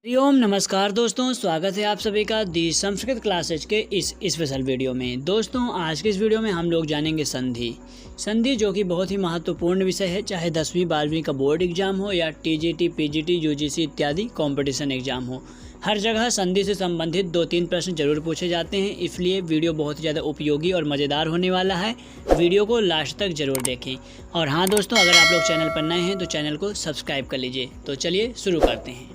हरिओम नमस्कार दोस्तों, स्वागत है आप सभी का दी संस्कृत क्लासेज के इस स्पेशल वीडियो में। दोस्तों आज के इस वीडियो में हम लोग जानेंगे संधि जो कि बहुत ही महत्वपूर्ण विषय है, चाहे 10वीं 12वीं का बोर्ड एग्जाम हो या टीजीटी पीजीटी यूजीसी इत्यादि कंपटीशन एग्जाम हो, हर जगह संधि से संबंधित 2-3 प्रश्न जरूर पूछे जाते हैं। इसलिए वीडियो बहुत ही ज़्यादा उपयोगी और मज़ेदार होने वाला है। वीडियो को लास्ट तक जरूर देखें। और हाँ दोस्तों, अगर आप लोग चैनल पर नए हैं तो चैनल को सब्सक्राइब कर लीजिए। तो चलिए शुरू करते हैं।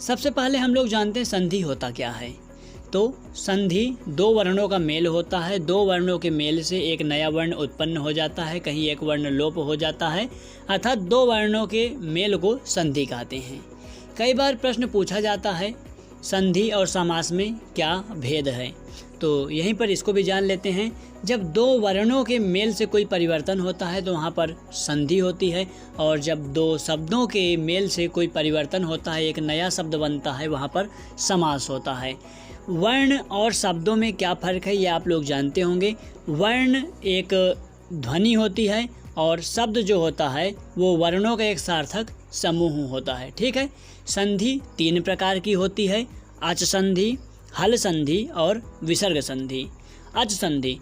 सबसे पहले हम लोग जानते हैं संधि होता क्या है। तो संधि दो वर्णों का मेल होता है। दो वर्णों के मेल से एक नया वर्ण उत्पन्न हो जाता है, कहीं एक वर्ण लोप हो जाता है, अर्थात दो वर्णों के मेल को संधि कहते हैं। कई बार प्रश्न पूछा जाता है संधि और समास में क्या भेद है, तो यहीं पर इसको भी जान लेते हैं। जब दो वर्णों के मेल से कोई परिवर्तन होता है तो वहाँ पर संधि होती है, और जब दो शब्दों के मेल से कोई परिवर्तन होता है, एक नया शब्द बनता है, वहाँ पर समास होता है। वर्ण और शब्दों में क्या फ़र्क है ये आप लोग जानते होंगे। वर्ण एक ध्वनि होती है और शब्द जो होता है वो वर्णों का एक सार्थक समूह होता है। ठीक है। संधि 3 प्रकार की होती है, अच संधि, हल संधि और विसर्ग संधि। अच संधि,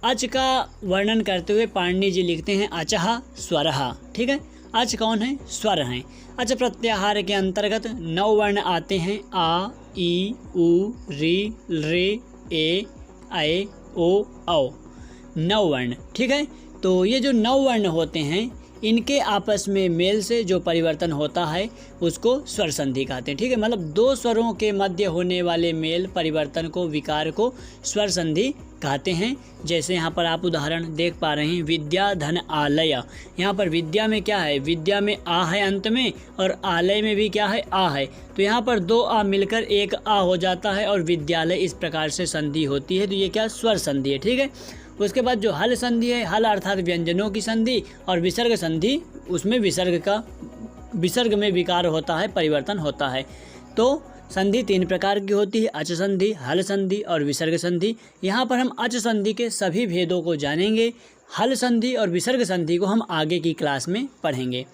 अच का वर्णन करते हुए पाणिनि जी लिखते हैं अचः स्वरः। ठीक है। अच कौन है? स्वर हैं। अच प्रत्याहार के अंतर्गत 9 वर्ण आते हैं, आ ई उ री रे ए ऐ ओ औ, 9 वर्ण। ठीक है। तो ये जो 9 वर्ण होते हैं, इनके आपस में मेल से जो परिवर्तन होता है उसको स्वर संधि कहते हैं। ठीक है। मतलब दो स्वरों के मध्य होने वाले मेल परिवर्तन को, विकार को स्वर संधि कहते हैं। जैसे यहाँ पर आप उदाहरण देख पा रहे हैं, विद्या धन आलय। यहाँ पर विद्या में क्या है? विद्या में आ है अंत में, और आलय में भी क्या है? आ है। तो यहाँ पर 2 आ मिलकर एक आ हो जाता है और विद्यालय, इस प्रकार से संधि होती है। तो ये क्या? स्वर संधि है। ठीक है। उसके बाद जो हल संधि है, हल अर्थात व्यंजनों की संधि, और विसर्ग संधि, उसमें विसर्ग में विकार होता है, परिवर्तन होता है। तो संधि 3 प्रकार की होती है, अच संधि, हल संधि और विसर्ग संधि। यहाँ पर हम अच संधि के सभी भेदों को जानेंगे। हल संधि और विसर्ग संधि को हम आगे की क्लास में पढ़ेंगे।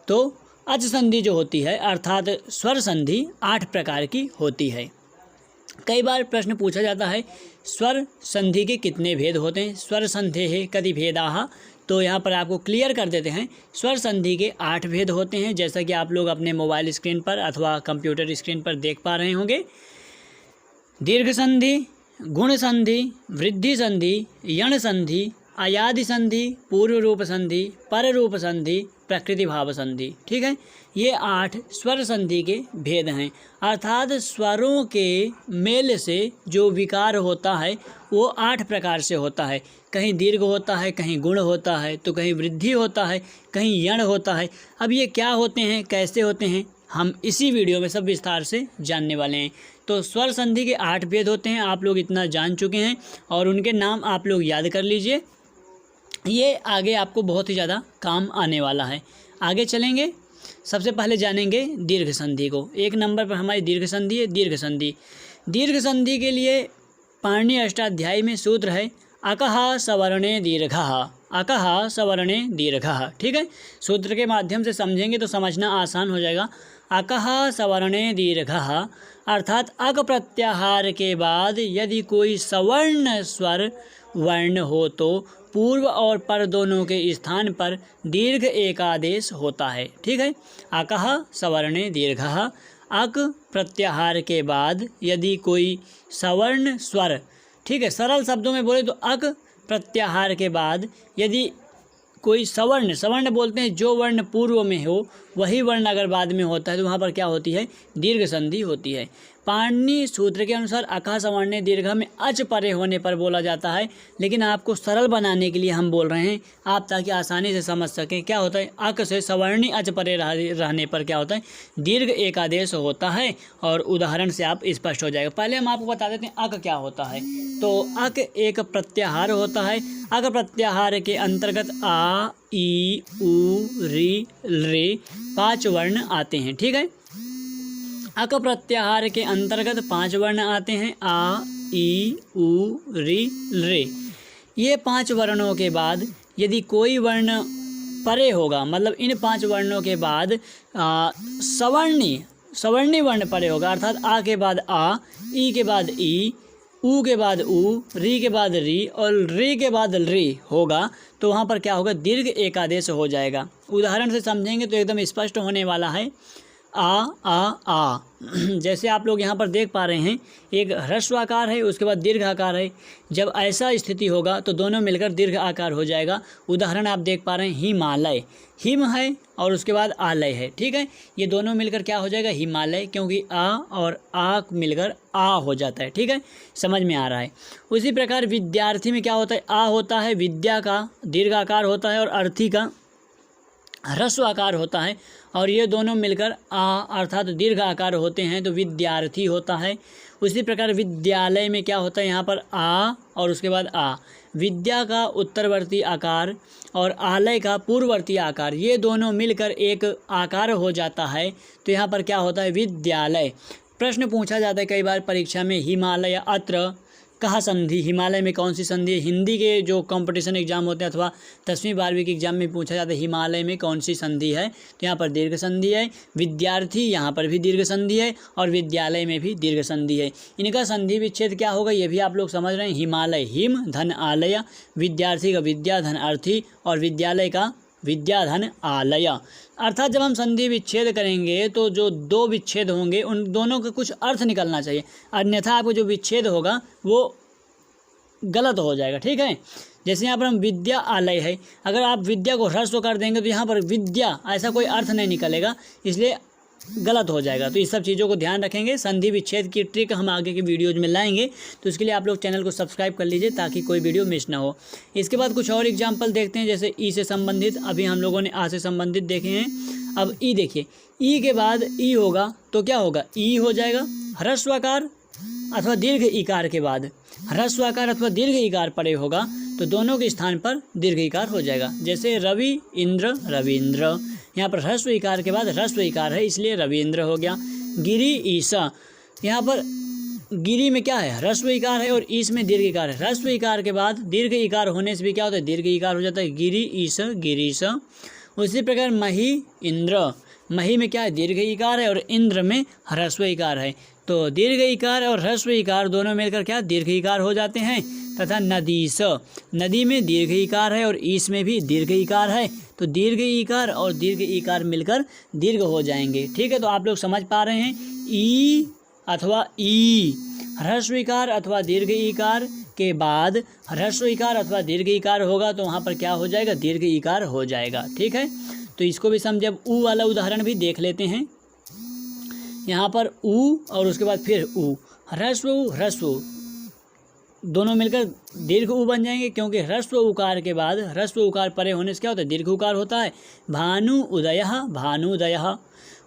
तो अच संधि जो होती है अर्थात स्वर संधि 8 प्रकार की होती है। कई बार प्रश्न पूछा जाता है स्वर संधि के कितने भेद होते हैं? स्वर संधेः कति भेदाः। तो यहाँ पर आपको क्लियर कर देते हैं, स्वर संधि के 8 भेद होते हैं, जैसा कि आप लोग अपने मोबाइल स्क्रीन पर अथवा कंप्यूटर स्क्रीन पर देख पा रहे होंगे। दीर्घ संधि, गुण संधि, वृद्धि संधि, यण संधि, अयादि संधि, पूर्व रूप संधि, पर रूप संधि, प्रकृति भाव संधि। ठीक है। ये 8 स्वर संधि के भेद हैं। अर्थात स्वरों के मेल से जो विकार होता है वो 8 प्रकार से होता है। कहीं दीर्घ होता है, कहीं गुण होता है, तो कहीं वृद्धि होता है, कहीं यण होता है। अब ये क्या होते हैं, कैसे होते हैं, हम इसी वीडियो में सब विस्तार से जानने वाले हैं। तो स्वर संधि के 8 भेद होते हैं, आप लोग इतना जान चुके हैं और उनके नाम आप लोग याद कर लीजिए। ये आगे आपको बहुत ही ज़्यादा काम आने वाला है। आगे चलेंगे, सबसे पहले जानेंगे दीर्घ संधि को। 1 नंबर पर हमारी दीर्घ संधि है। दीर्घ संधि, दीर्घ संधि के लिए पाणिनि अष्टाध्यायी में सूत्र है अकः सवर्णे दीर्घः, अकः सवर्णे दीर्घः। ठीक है। सूत्र के माध्यम से समझेंगे तो समझना आसान हो जाएगा। अकः सवर्णे दीर्घः अर्थात अक प्रत्याहार के बाद यदि कोई सवर्ण स्वर वर्ण हो तो पूर्व और पर दोनों के स्थान पर दीर्घ एकादेश होता है। ठीक है। अकः सवर्णे दीर्घः, अक प्रत्याहार के बाद यदि कोई सवर्ण स्वर, ठीक है, सरल शब्दों में बोले तो अक प्रत्याहार के बाद यदि कोई सवर्ण बोलते हैं जो वर्ण पूर्व में हो, वही वर्ण अगर बाद में होता है तो वहाँ पर क्या होती है? दीर्घ संधि होती है। पाणिनि सूत्र के अनुसार अकः सवर्णे दीर्घ में अच परे होने पर बोला जाता है, लेकिन आपको सरल बनाने के लिए हम बोल रहे हैं, आप ताकि आसानी से समझ सकें। क्या होता है? अक से सवर्णी अच परे रहने पर क्या होता है? दीर्घ एकादेश होता है, और उदाहरण से आप स्पष्ट हो जाएगा। पहले हम आपको बता देते हैं अक क्या होता है। तो अक एक प्रत्याहार होता है। अक प्रत्याहार के अंतर्गत आ ई उ री रे 5 वर्ण आते हैं। ठीक है। अक प्रत्याहार के अंतर्गत 5 वर्ण आते हैं, आ ई उ री रे। ये 5 वर्णों के बाद यदि कोई वर्ण परे होगा, मतलब इन 5 वर्णों के बाद सवर्णी सवर्णी वर्ण परे होगा, अर्थात आ के बाद आ, ई के बाद ई, ऊ के बाद ऊ, री के बाद री और री के बाद री होगा, तो वहाँ पर क्या होगा, दीर्घ एकादेश हो जाएगा। उदाहरण से समझेंगे तो एकदम स्पष्ट होने वाला है। आ जैसे आप लोग यहाँ पर देख पा रहे हैं, एक ह्रस्व आकार है, उसके बाद दीर्घ आकार है। जब ऐसा स्थिति होगा तो दोनों मिलकर दीर्घ आकार हो जाएगा। उदाहरण आप देख पा रहे हैं, हिमालय, हिम है और उसके बाद आलय है, ठीक है। ये दोनों मिलकर क्या हो जाएगा, हिमालय, क्योंकि आ और आ मिलकर आ हो जाता है, ठीक है, समझ में आ रहा है। उसी प्रकार विद्यार्थी में क्या होता है, आ होता है, विद्या का दीर्घ आकार होता है और अर्थी का ह्रस्व आकार होता है, और ये दोनों मिलकर आ अर्थात दीर्घ आकार होते हैं, तो विद्यार्थी होता है। उसी प्रकार विद्यालय में क्या होता है, यहाँ पर आ और उसके बाद आ, विद्या का उत्तरवर्ती आकार और आलय का पूर्ववर्ती आकार, ये दोनों मिलकर एक आकार हो जाता है, तो यहाँ पर क्या होता है, विद्यालय। प्रश्न पूछा जाता है कई बार परीक्षा में, हिमालय अत्र कहाँ संधि, हिमालय में कौन सी संधि है। हिंदी के जो कंपटीशन एग्जाम होते हैं अथवा 10वीं 12वीं के एग्जाम में पूछा जाता है हिमालय में कौन सी संधि है, तो यहाँ पर दीर्घ संधि है। विद्यार्थी यहाँ पर भी दीर्घ संधि है और विद्यालय में भी दीर्घ संधि है। इनका संधि विच्छेद क्या होगा, ये भी आप लोग समझ रहे हैं। हिमालय हिम धन आलय, विद्यार्थी का विद्या धन अर्थी और विद्यालय का विद्या धन आलय। अर्थात जब हम संधि विच्छेद करेंगे तो जो दो विच्छेद होंगे उन दोनों का कुछ अर्थ निकलना चाहिए, अन्यथा आपको जो विच्छेद होगा वो गलत हो जाएगा, ठीक है। जैसे यहाँ पर हम विद्या आलय है, अगर आप विद्या को ह्रस्व कर देंगे तो यहाँ पर विद्या ऐसा कोई अर्थ नहीं निकलेगा, इसलिए गलत हो जाएगा। तो इस सब चीज़ों को ध्यान रखेंगे। संधि विच्छेद की ट्रिक हम आगे के वीडियोज में लाएंगे, तो इसके लिए आप लोग चैनल को सब्सक्राइब कर लीजिए ताकि कोई वीडियो मिस ना हो। इसके बाद कुछ और एग्जाम्पल देखते हैं, जैसे ई से संबंधित, अभी हम लोगों ने आ से संबंधित देखे हैं। अब ई देखिए, ई के बाद ई होगा तो क्या होगा, ई हो जाएगा। ह्रस्व आकार अथवा दीर्घ इकार के बाद ह्रस्व आकार अथवा दीर्घ इकार पड़े होगा तो दोनों के स्थान पर दीर्घ इकार हो जाएगा। जैसे रवि इंद्र रविंद्र, यहाँ पर ह्रस्व इकार के बाद ह्रस्व इकार है इसलिए रविंद्र हो गया। गिरी ईसा, यहाँ पर गिरी में क्या है, ह्रस्व इकार है और ईस में दीर्घ इकार है। ह्रस्व इकार के बाद दीर्घ इकार होने से भी क्या होता है, दीर्घ इकार हो जाता है, गिरी ईस गिरीश। उसी प्रकार मही इंद्र, मही में क्या है, दीर्घ इकार है और इंद्र में ह्रस्व इकार है, तो दीर्घ इकार और ह्रस्व इकार दोनों मिलकर क्या दीर्घ इकार हो जाते हैं। तथा नदीस, नदी में दीर्घ इकार है और ईस में भी दीर्घ इकार है, तो दीर्घ इकार और दीर्घ इकार मिलकर दीर्घ हो जाएंगे, ठीक है। तो आप लोग समझ पा रहे हैं, ई अथवा ई ह्रस्व इकार अथवा दीर्घ इकार के बाद ह्रस्व इकार अथवा दीर्घ इकार होगा तो वहाँ पर क्या हो जाएगा, दीर्घ इकार हो जाएगा, ठीक है। तो इसको भी समझे। अब ऊ वाला उदाहरण भी देख लेते हैं। यहाँ पर ऊ और उसके बाद फिर ऊ, ह्रस्व दोनों मिलकर दीर्घ ऊ बन जाएंगे, क्योंकि ह्रस्व उकार के बाद ह्रस्व उकार परे होने से क्या होता है, दीर्घ उकार होता है। भानु उदय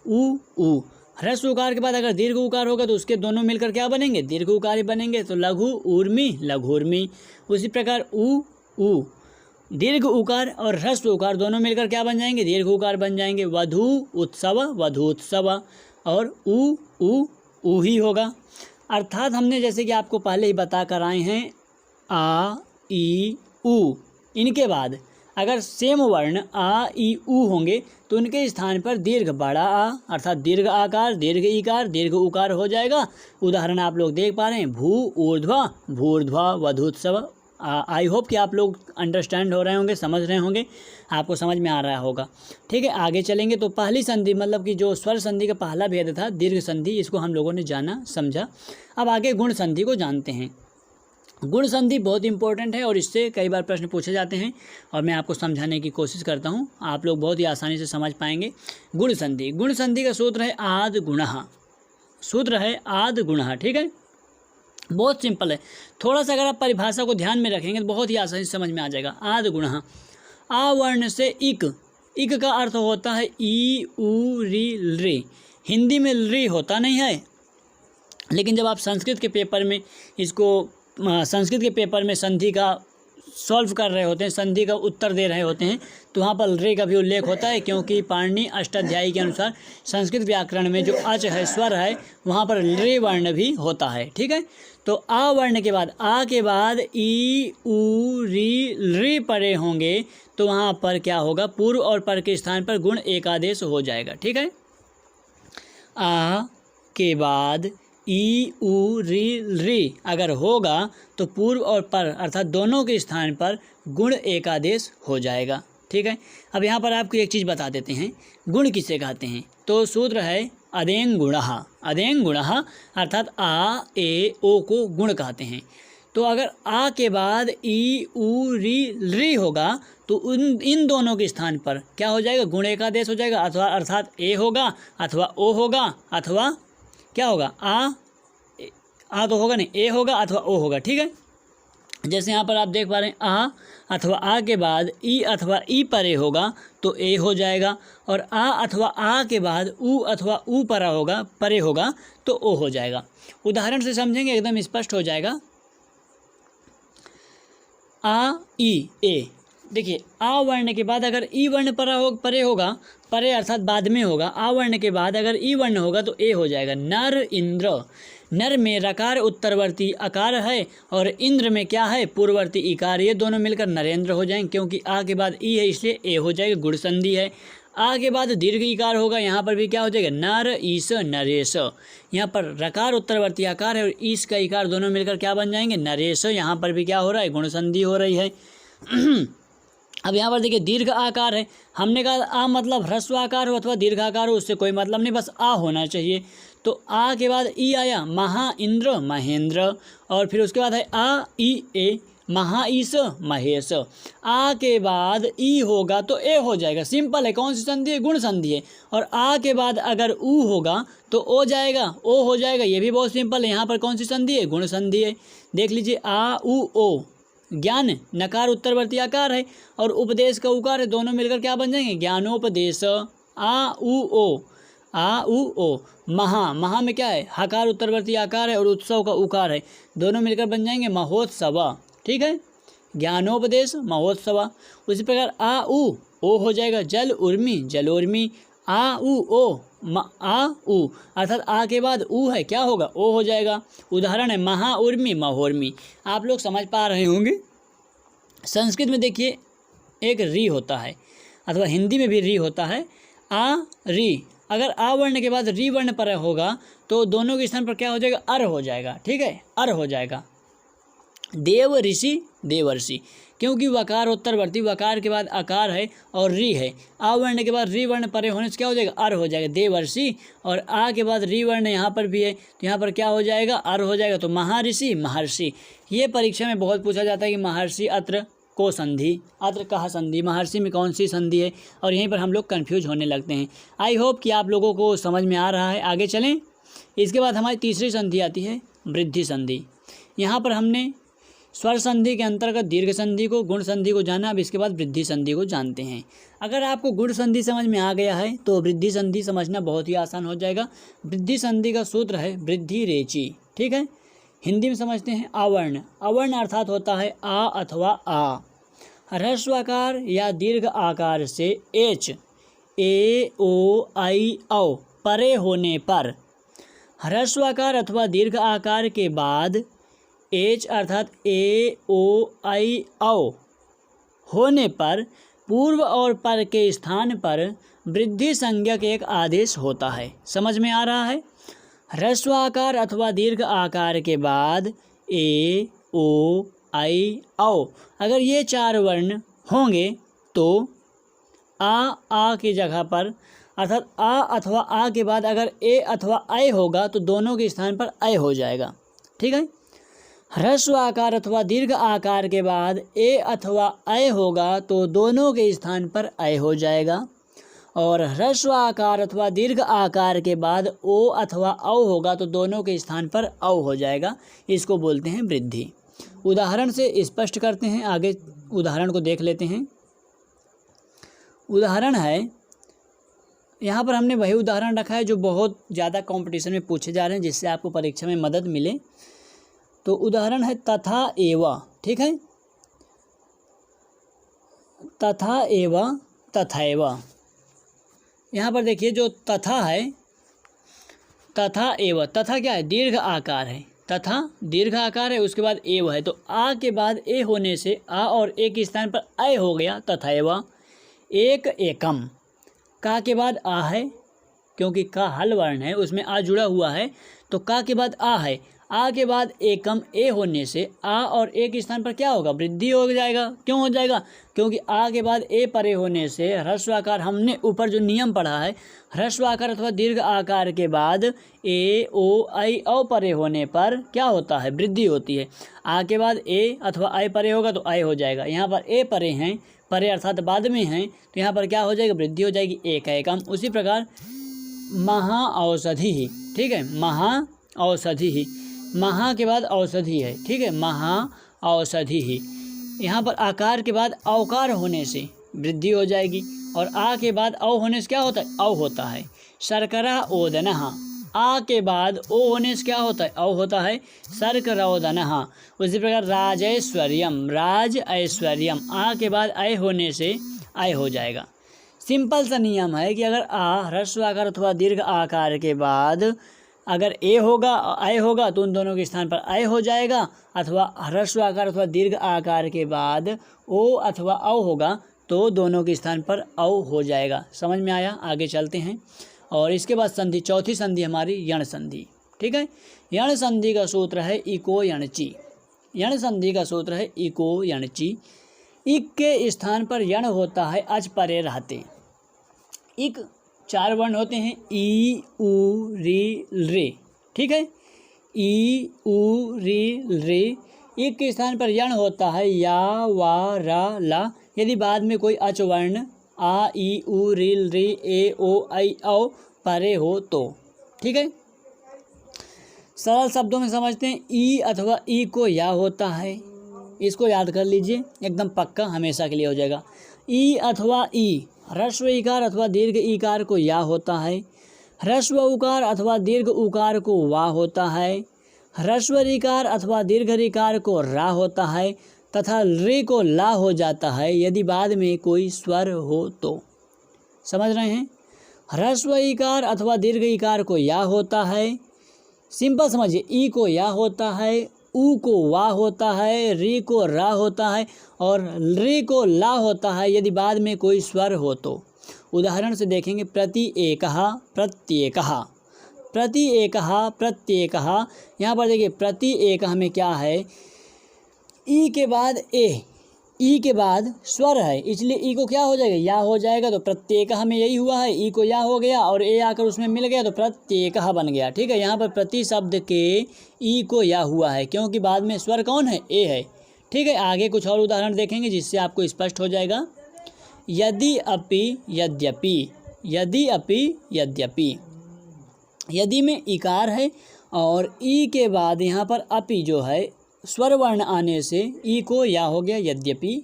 ऊ ह्रस्व उकार के बाद अगर दीर्घ उकार होगा तो उसके दोनों मिलकर क्या बनेंगे, दीर्घ उकार ही बनेंगे, तो लघु ऊर्मी लघुर्मी। उसी प्रकार ऊ दीर्घ उकार और ह्रस्व उकार दोनों मिलकर क्या बन जाएंगे, दीर्घ उकार बन जाएंगे। वधु उत्सव और ऊ ही होगा। अर्थात हमने जैसे कि आपको पहले ही बता कर आए हैं, आ ई ऊ, इनके बाद अगर सेम वर्ण आ ई ऊ होंगे तो उनके स्थान पर दीर्घ बड़ा आ अर्थात दीर्घ आकार दीर्घ इकार दीर्घ उकार हो जाएगा। उदाहरण आप लोग देख पा रहे हैं, भू ऊर्ध्वा भूर्ध्वा वधूत्सव। आई होप कि आप लोग अंडरस्टैंड हो रहे होंगे, समझ रहे होंगे, आपको समझ में आ रहा होगा, ठीक है। आगे चलेंगे तो पहली संधि मतलब कि जो स्वर संधि का पहला भेद था दीर्घ संधि, इसको हम लोगों ने जाना समझा। अब आगे गुण संधि को जानते हैं। गुण संधि बहुत इंपॉर्टेंट है और इससे कई बार प्रश्न पूछे जाते हैं और मैं आपको समझाने की कोशिश करता हूँ, आप लोग बहुत ही आसानी से समझ पाएंगे। गुण संधि का सूत्र है आद गुणः, ठीक है, बहुत सिंपल है। थोड़ा सा अगर आप परिभाषा को ध्यान में रखेंगे तो बहुत ही आसानी से समझ में आ जाएगा। आद गुणः, आ वर्ण से इक का अर्थ होता है ई ऊ री रे। हिंदी में री होता नहीं है, लेकिन जब आप संस्कृत के पेपर में संधि का सॉल्व कर रहे होते हैं, संधि का उत्तर दे रहे होते हैं, तो वहाँ पर रे का भी उल्लेख होता है, क्योंकि पाणिनि अष्टाध्यायी के अनुसार संस्कृत व्याकरण में जो अच है स्वर है वहाँ पर रे वर्ण भी होता है, ठीक है। तो आ वर्ण के बाद आ के बाद ई ऊ री पड़े होंगे तो वहाँ पर क्या होगा, पूर्व और पर के स्थान पर गुण एकादेश हो जाएगा, ठीक है। आ के बाद ई उ री अगर होगा तो पूर्व और पर अर्थात दोनों के स्थान पर गुण एकादेश हो जाएगा। ठीक है, अब यहाँ पर आपको एक चीज़ बता देते हैं, गुण किसे कहते हैं। तो सूत्र है अदेंग गुणः अर्थात आ ए ओ को गुण कहते हैं। तो अगर आ के बाद ई उ री होगा तो इन दोनों के स्थान पर क्या हो जाएगा, गुण एकादेश हो जाएगा, अथवा अर्थात ए होगा अथवा ओ होगा अथवा क्या होगा, आ तो होगा नहीं, ए होगा अथवा ओ होगा। ठीक है, जैसे यहाँ पर आप देख पा रहे हैं आ अथवा आ के बाद ई अथवा ई परे होगा तो ए हो जाएगा, और आ अथवा आ के बाद उ अथवा उ परे होगा तो ओ हो जाएगा। उदाहरण से समझेंगे एकदम स्पष्ट हो जाएगा। आ ई ए, देखिए आ वर्ण के बाद अगर ई वर्ण परे होगा, परे अर्थात बाद में होगा, आ वर्ण के बाद अगर ई वर्ण होगा तो ए हो जाएगा। नर इंद्र, नर में रकार उत्तरवर्ती अकार है और इंद्र में क्या है, पूर्ववर्ती इकार, ये दोनों मिलकर नरेंद्र हो जाएंगे, क्योंकि आ के बाद ई है इसलिए ए हो जाएगा, गुण संधि है। आ के बाद दीर्घ इकार होगा, यहाँ पर भी क्या हो जाएगा, नर ईस नरेश, यहाँ पर रकार उत्तरवर्ती आकार है और ईस का इकार दोनों मिलकर क्या बन जाएंगे, नरेश, यहाँ पर भी क्या हो रहा है, गुण संधि हो रही है। अब यहाँ पर देखिए दीर्घ आकार है, हमने कहा आ मतलब ह्रस्व आकार हो अथवा दीर्घ आकार हो, उससे कोई मतलब नहीं, बस आ होना चाहिए। तो आ के बाद ई आया, महा इंद्र महेंद्र, और फिर उसके बाद है आ ई ए, महाईश महेश। आ के बाद ई होगा तो ए हो जाएगा, सिंपल है, कौन सी संधि है, गुण संधि है। और आ के बाद अगर उ होगा तो ओ जाएगा, ओ हो जाएगा, ये भी बहुत सिंपल है, यहाँ पर कौन सी संधि है, गुण संधि है। देख लीजिए आ उ ओ, ज्ञान नकार उत्तरवर्ती आकार है और उपदेश का उकार है, दोनों मिलकर क्या बन जाएंगे, ज्ञानोपदेश। आ उ ओ, महा में क्या है, हकार उत्तरवर्ती आकार है और उत्सव का उकार है, दोनों मिलकर बन जाएंगे महोत्सव। ठीक है, ज्ञानोपदेश महोत्सव। उसी प्रकार आ उ ओ हो जाएगा, जल उर्मी जलोर्मी। आ उ ओ आ उ अर्थात आ के बाद उ है, क्या होगा, ओ हो जाएगा। उदाहरण है महा उर्मी महोर्मी। आप लोग समझ पा रहे होंगे, संस्कृत में देखिए एक री होता है अथवा हिंदी में भी री होता है, आ री, अगर आ वर्ण के बाद री वर्ण पर होगा तो दोनों के स्थान पर क्या हो जाएगा, अर हो जाएगा। ठीक है, अर हो जाएगा। देव ऋषि देवर्षि, क्योंकि वकार उत्तरवर्ती, वकार के बाद आकार है और री है, आ वर्ण के बाद री वर्ण परे होने से क्या हो जाएगा, अर हो जाएगा, देवर्षि। और आ के बाद री वर्ण यहाँ पर भी है तो यहाँ पर क्या हो जाएगा, अर हो जाएगा, तो महर्षि महर्षि। ये परीक्षा में बहुत पूछा जाता है कि महर्षि अत्र को संधि, अत्र कहा संधि, महर्षि में कौन सी संधि है, और यहीं पर हम लोग कन्फ्यूज होने लगते हैं। आई होप कि आप लोगों को समझ में आ रहा है। आगे चलें, इसके बाद हमारी तीसरी संधि आती है वृद्धि संधि। यहाँ पर हमने स्वर संधि के अंतर्गत दीर्घ संधि को, गुण संधि को जाना, अब इसके बाद वृद्धि संधि को जानते हैं। अगर आपको गुण संधि समझ में आ गया है तो वृद्धि संधि समझना बहुत ही आसान हो जाएगा। वृद्धि संधि का सूत्र है वृद्धि रेची। ठीक है, हिंदी में समझते हैं आवर्ण। अवर्ण अर्थात होता है आ अथवा आ, ह्रस्व आकार या दीर्घ आकार से एच ए ओ आई औ परे होने पर, ह्रस्व आकार अथवा दीर्घ आकार के बाद एच अर्थात ए ओ आई औ होने पर पूर्व और पर के स्थान पर वृद्धि संज्ञक एक आदेश होता है। समझ में आ रहा है, ह्रस्व आकार अथवा दीर्घ आकार के बाद ए ओ आई औ, अगर ये चार वर्ण होंगे तो आ की जगह पर अर्थात आ अथवा आ के बाद अगर ए अथवा ऐ होगा तो दोनों के स्थान पर ऐ हो जाएगा। ठीक है, ह्रस्व आकार अथवा दीर्घ आकार के बाद ए अथवा ऐ होगा तो दोनों के स्थान पर ऐ हो जाएगा, और ह्रस्व आकार अथवा दीर्घ आकार के बाद ओ अथवा औ होगा तो दोनों के स्थान पर औ हो जाएगा। इसको बोलते हैं वृद्धि। उदाहरण से स्पष्ट करते हैं, आगे उदाहरण को देख लेते हैं। उदाहरण है, यहाँ पर हमने वही उदाहरण रखा है जो बहुत ज़्यादा कंपटीशन में पूछे जा रहे हैं, जिससे आपको परीक्षा में मदद मिले। तो उदाहरण है तथा एव। ठीक है, तथा एव तथैव। यहाँ पर देखिए जो तथा है, तथा एव, तथा क्या है, दीर्घ आकार है, तथा दीर्घ आकार है, उसके बाद एव है, तो आ के बाद ए होने से आ और ए के स्थान पर ऐ हो गया, तथैव। एक एकम, का के बाद आ है, क्योंकि का हल वर्ण है, उसमें आ जुड़ा हुआ है, तो का के बाद आ है, आ के बाद एकम ए होने से आ और ए के स्थान पर क्या होगा, वृद्धि हो जाएगा। क्यों हो जाएगा, क्योंकि आ के बाद ए परे होने से ह्रस्व आकार, हमने ऊपर जो नियम पढ़ा है, ह्रस्व आकार अथवा दीर्घ आकार के बाद ए ओ आई औ परे होने पर क्या होता है, वृद्धि होती है। आ के बाद ए अथवा आई परे होगा तो आई हो जाएगा। यहाँ पर ए परे हैं, परे अर्थात बाद में हैं, तो यहाँ पर क्या हो जाएगा, वृद्धि हो जाएगी, एक है एकम। उसी प्रकार महाऔषधि, ठीक है, महाऔषधि ही, महा के बाद औषधि है, ठीक है, महाऔषधि ही। यहाँ पर आकार के बाद औकार होने से वृद्धि हो जाएगी, और आ के बाद औ होने से क्या होता है, औ होता है। शर्करा ओदनः, आ के बाद ओ होने से क्या होता है, औ होता है, शर्करोदनः। उसी प्रकार राजैश्वर्यम, राज ऐश्वर्यम, आ के बाद ऐ होने से ऐ हो जाएगा। सिंपल सा नियम है कि अगर आ ह्रस्व आकार अथवा दीर्घ आकार के बाद अगर ए होगा ऐ होगा तो उन दोनों के स्थान पर ऐ हो जाएगा, अथवा ह्रस्व आकार अथवा दीर्घ आकार के बाद ओ अथवा औ होगा तो दोनों के स्थान पर औ हो जाएगा। समझ में आया, आगे चलते हैं। और इसके बाद संधि, चौथी संधि हमारी यण संधि, ठीक है। यण संधि का सूत्र है इको यणची, यण संधि का सूत्र है इको यणची। इक के स्थान पर यण होता है अच परे रहते। इक 4 वर्ण होते हैं, ई उ री रे, ठीक है, ई उ री रे। इक के स्थान पर यण होता है या वा रा ला, यदि बाद में कोई अच वर्ण आ ई उ री रे ए ओ आई औ परे हो तो, ठीक है। सरल शब्दों में समझते हैं, ई अथवा ई को या होता है, इसको याद कर लीजिए, एकदम पक्का हमेशा के लिए हो जाएगा। ई अथवा ई, ह्रस्व इकार अथवा दीर्घ इकार को या होता है, ह्रस्व उकार अथवा दीर्घ उकार को वा होता है, ह्रस्व ऋकार अथवा दीर्घ ऋकार को रा होता है, तथा रे को ला हो जाता है यदि बाद में कोई स्वर हो तो। समझ रहे हैं, ह्रस्व इकार अथवा दीर्घ इकार को या होता है, सिंपल समझिए, ई को या होता है, ऊ को वा होता है, री को रा होता है, और रे को ला होता है यदि बाद में कोई स्वर हो तो। उदाहरण से देखेंगे, प्रति एकः प्रत्येकः, प्रति एकः प्रत्येकः। यहाँ पर देखिए प्रति एकः में क्या है, ई के बाद ए, ई के बाद स्वर है, इसलिए ई को क्या हो जाएगा, या हो जाएगा। तो प्रत्येकः में यही हुआ है, ई को या हो गया और ए आकर उसमें मिल गया तो प्रत्येकः बन गया, ठीक है। यहाँ पर प्रति शब्द के ई को या हुआ है क्योंकि बाद में स्वर कौन है, ए है, ठीक है। आगे कुछ और उदाहरण देखेंगे जिससे आपको स्पष्ट हो जाएगा। यदि अपि यद्यपि, यदि अपि यद्यपि, यदि में इकार है और ई के बाद यहाँ पर अपि जो है स्वर वर्ण आने से ई को या हो गया, यद्यपि।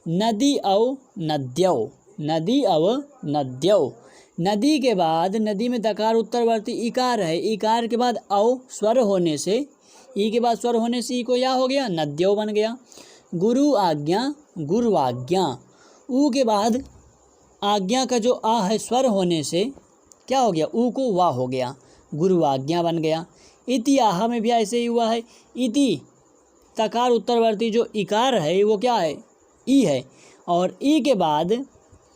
नदी अव नद्यौ, नदी अव नद्यौ, नदी के बाद नदी में दकार उत्तरवर्ती इकार है, इकार के बाद अव स्वर होने से, ई के बाद स्वर होने से ई को या हो गया, नद्यौ बन गया। गुरु आज्ञा गुरुआज्ञा, ऊ के बाद आज्ञा का जो आ है स्वर होने से क्या हो गया, ऊ को वा हो गया, गुरुआज्ञा बन गया। इति आह में भी ऐसे ही हुआ है, इति तकार उत्तरवर्ती जो इकार है वो क्या है, ई है, और ई के बाद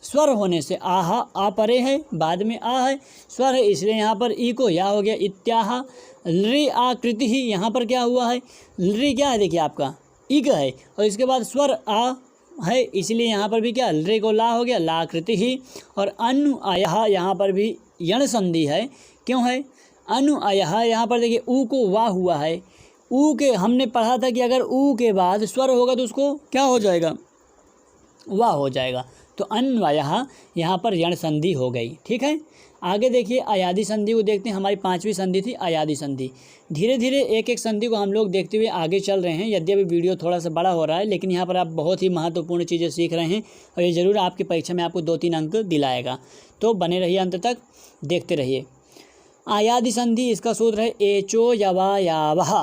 स्वर होने से आहा, आ परे है, बाद में आ है, स्वर है, इसलिए यहाँ पर ई को या हो गया, इत्याह। लृ आकृति ही, यहाँ पर क्या हुआ है, लृ क्या है, देखिए आपका इक है और इसके बाद स्वर आ है, इसलिए यहाँ पर भी क्या, लृ को ला हो गया, लाकृति ही। और अनु आयः, यहाँ पर भी यण संधि है, क्यों है, अनु आयः, यहाँ पर देखिए ऊ को वा हुआ है, ऊ के हमने पढ़ा था कि अगर ऊ के बाद स्वर होगा तो उसको क्या हो जाएगा, वा हो जाएगा, तो अन्वयः यहाँ पर यण संधि हो गई, ठीक है। आगे देखिए अयादि संधि को देखते हैं, हमारी 5वीं संधि थी अयादि संधि। धीरे धीरे एक एक संधि को हम लोग देखते हुए आगे चल रहे हैं, यद्यपि वीडियो थोड़ा सा बड़ा हो रहा है लेकिन यहाँ पर आप बहुत ही महत्वपूर्ण चीज़ें सीख रहे हैं और ये ज़रूर आपकी परीक्षा में आपको 2-3 अंक दिलाएगा, तो बने रहिए अंत तक, देखते रहिए। अयादि संधि, इसका सूत्र है एचो यवा यावः,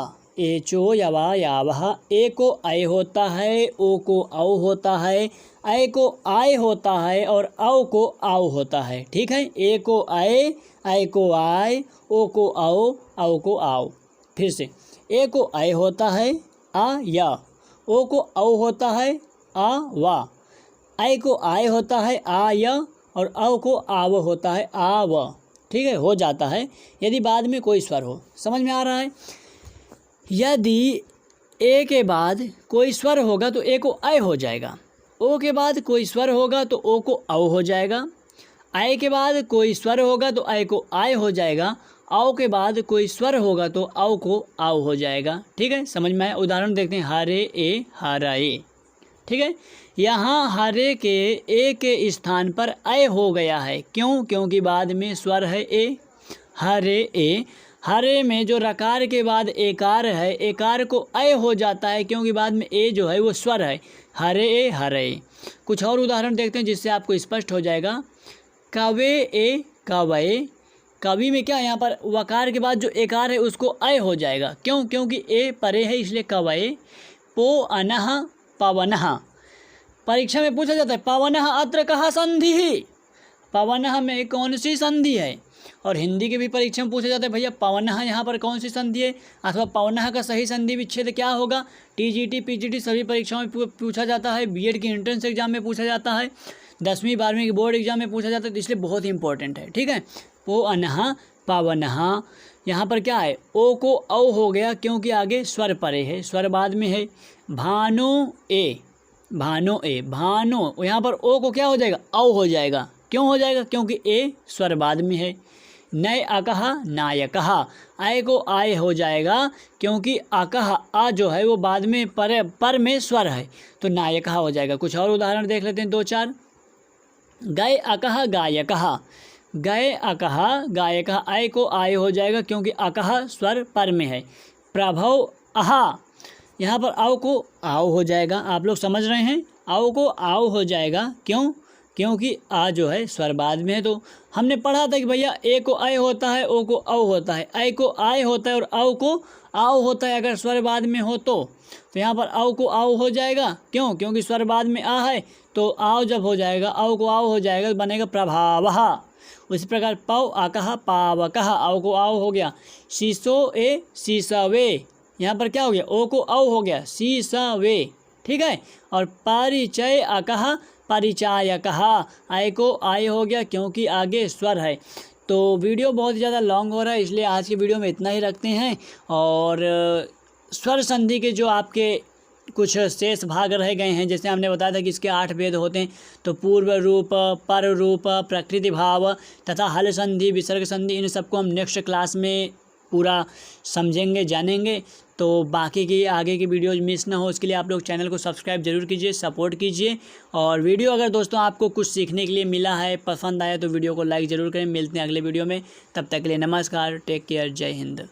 एचो यवा यावः। ए को ऐ होता है, ओ को औ होता है, ऐ को आय होता है और औ को आव होता है, ठीक है। ए को ऐ को आय, ओ को औ को आव। फिर से, ए को ऐ होता है, आ या, ओ को औ होता है, आ वा, ऐ को आय होता है, आ या, और औ को आव होता है, आ व, ठीक है, हो जाता है यदि बाद में कोई स्वर हो। समझ में आ रहा है? यदि ए के बाद कोई स्वर होगा तो ए को अय हो जाएगा, ओ के बाद कोई स्वर होगा तो ओ को औ हो जाएगा, आय के बाद कोई स्वर होगा तो आय को आय हो जाएगा, आओ के बाद कोई स्वर होगा तो आओ को आओ हो जाएगा। ठीक है, समझ में आया? उदाहरण देखते हैं, हरे ए हराए। ठीक है, यहाँ हरे के ए के स्थान पर अय हो गया है। क्यों? क्योंकि बाद में स्वर है ए। हरे ए, हरे में जो रकार के बाद एकार है, एकार को अय हो जाता है क्योंकि बाद में ए जो है वो स्वर है। हरे ए हरे। कुछ और उदाहरण देखते हैं जिससे आपको स्पष्ट हो जाएगा। कवे ए कवये, कवि में क्या, यहाँ पर वकार के बाद जो एकार है उसको अय हो जाएगा। क्यों? क्योंकि ए परे है इसलिए कवये। पो अनह पवनः, परीक्षा में पूछा जाता है पवनः अत्र कहा संधि ही, पवनः में कौन सी संधि है। और हिंदी के भी परीक्षा में पूछा जाता है भैया पवनः यहाँ पर कौन सी संधि है, अथवा पवनः का सही संधि विच्छेद क्या होगा। टीजीटी पीजीटी सभी परीक्षाओं में पूछा जाता है, बीएड की एंट्रेंस एग्जाम में पूछा जाता है, 10वीं 12वीं के बोर्ड एग्जाम में पूछा जाता है, तो इसलिए बहुत ही इंपॉर्टेंट है। ठीक है, पो अनह पवनः, यहाँ पर क्या है, ओ को औ हो गया क्योंकि आगे स्वर परे है, स्वर बाद में है। भानो ए, भानो ए, भानो, यहाँ पर ओ को क्या हो जाएगा, औ हो जाएगा। क्यों हो जाएगा? क्योंकि ए स्वर बाद में है। नय अकह नायकः, आय को आय हो जाएगा क्योंकि अकह आ जो है वो बाद में पर में स्वर है तो नायकः हो जाएगा। कुछ और उदाहरण देख लेते हैं 2-4। गए अकह गायकः, गए अकह गायकः, आय को आय हो जाएगा क्योंकि अकह स्वर पर में है। प्रभव अहा, यहाँ पर आओ को आओ हो जाएगा। आप लोग समझ रहे हैं, आओ को आओ हो जाएगा। क्यों? क्योंकि आ जो है स्वर बाद में है। तो हमने पढ़ा था कि भैया ए को अय होता है, ओ को औ होता है, आय को आय होता है और औ को आओ होता है अगर स्वर बाद में हो तो यहाँ पर आओ को आओ हो जाएगा। क्यों? क्योंकि स्वर बाद में आ है तो आओ जब हो जाएगा, आओ को आओ हो जाएगा, बनेगा प्रभावः। उसी प्रकार पौ आकः पावकः, आओ को आओ हो गया। शीशो ए शीशवे, यहाँ पर क्या हो गया, ओ को औ हो गया, शीशवे। ठीक है, और परिचय अकः परिचायकः, आय को आय हो गया क्योंकि आगे स्वर है। तो वीडियो बहुत ज़्यादा लॉन्ग हो रहा है इसलिए आज की वीडियो में इतना ही रखते हैं। और स्वर संधि के जो आपके कुछ शेष भाग रह गए हैं, जैसे हमने बताया था कि इसके 8 भेद होते हैं, तो पूर्व रूप, पर रूप, प्रकृति भाव तथा हल संधि, विसर्ग संधि, इन सबको हम नेक्स्ट क्लास में पूरा समझेंगे, जानेंगे। तो बाकी की आगे की वीडियोज़ मिस ना हो उसके लिए आप लोग चैनल को सब्सक्राइब जरूर कीजिए, सपोर्ट कीजिए। और वीडियो अगर दोस्तों आपको कुछ सीखने के लिए मिला है, पसंद आया तो वीडियो को लाइक ज़रूर करें। मिलते हैं अगले वीडियो में, तब तक के लिए नमस्कार, टेक केयर, जय हिंद।